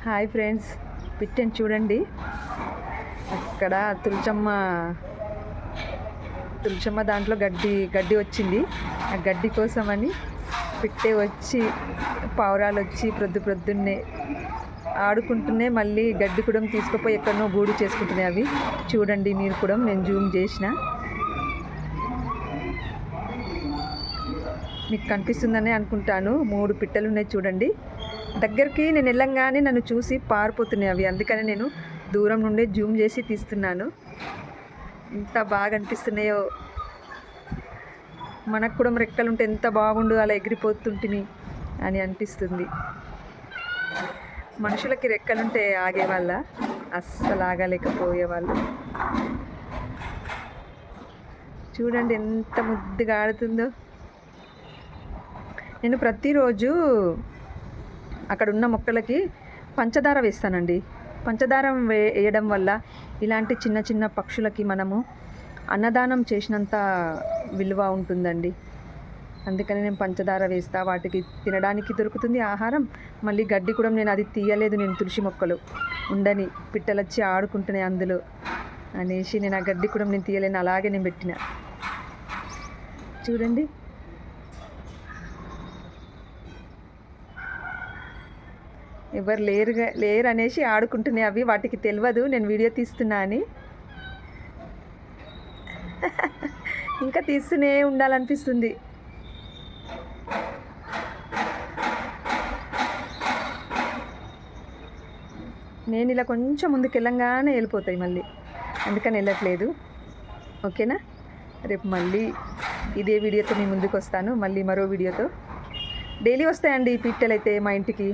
Hi friends, పిట్టని చూడండి. అక్కడ తులచమ్మ దాంట్లో గడ్డి వచ్చింది. ఆ గడ్డి కోసమని పిట్టే వచ్చి పావురాలు వచ్చి ప్రొద్దున్నే ఆడుకుంటూనే మళ్ళీ గడ్డి కూడా తీసుకుపోయి ఎక్కడనో గూడు చేసుకుంటున్నాయి. అవి చూడండి, మీరు కూడా నేను జూమ్ చేసిన, మీకు కనిపిస్తుందని అనుకుంటాను. 3 పిట్టలు ఉన్నాయి చూడండి. దగ్గరికి నేను వెళ్ళంగానే నన్ను చూసి పారిపోతున్నాయి అవి. అందుకని నేను దూరం నుండే జూమ్ చేసి తీస్తున్నాను. ఎంత బాగా అనిపిస్తున్నాయో. మనకు కూడా రెక్కలు ఉంటే ఎంత బాగుండు, అలా ఎగిరిపోతుంటిని అని అనిపిస్తుంది. మనుషులకి రెక్కలుంటే ఆగేవాళ్ళ? అస్సలు ఆగలేకపోయేవాళ్ళు. చూడండి ఎంత ముద్దుగా ఆడుతుందో. నేను ప్రతిరోజు అక్కడ ఉన్న మొక్కలకి పంచదార వేస్తానండి. పంచదార వేయడం వల్ల ఇలాంటి చిన్న చిన్న పక్షులకి మనము అన్నదానం చేసినంత విలువ ఉంటుందండి. అందుకని నేను పంచదార వేస్తా. వాటికి తినడానికి దొరుకుతుంది ఆహారం. మళ్ళీ గడ్డి కూడా నేను అది తీయలేదు. నేను తులసి మొక్కలు ఉండని పిట్టలొచ్చి ఆడుకుంటున్నాయి అందులో అనేసి నేను ఆ గడ్డి కూడా నేను తీయలేను, అలాగే నేను పెట్టిన. చూడండి, ఎవరు లేరు అనేసి ఆడుకుంటున్నాయి అవి. వాటికి తెలియదు నేను వీడియో తీస్తున్నా అని. ఇంకా తీస్తూనే ఉండాలనిపిస్తుంది. నేను ఇలా కొంచెం ముందుకు వెళ్ళంగానే వెళ్ళిపోతాయి మళ్ళీ, అందుకని వెళ్ళట్లేదు. ఓకేనా? రేపు మళ్ళీ ఇదే వీడియోతో మీ ముందుకు వస్తాను. మళ్ళీ మరో వీడియోతో. డైలీ వస్తాయండి ఈ పిట్టలు అయితే మా ఇంటికి.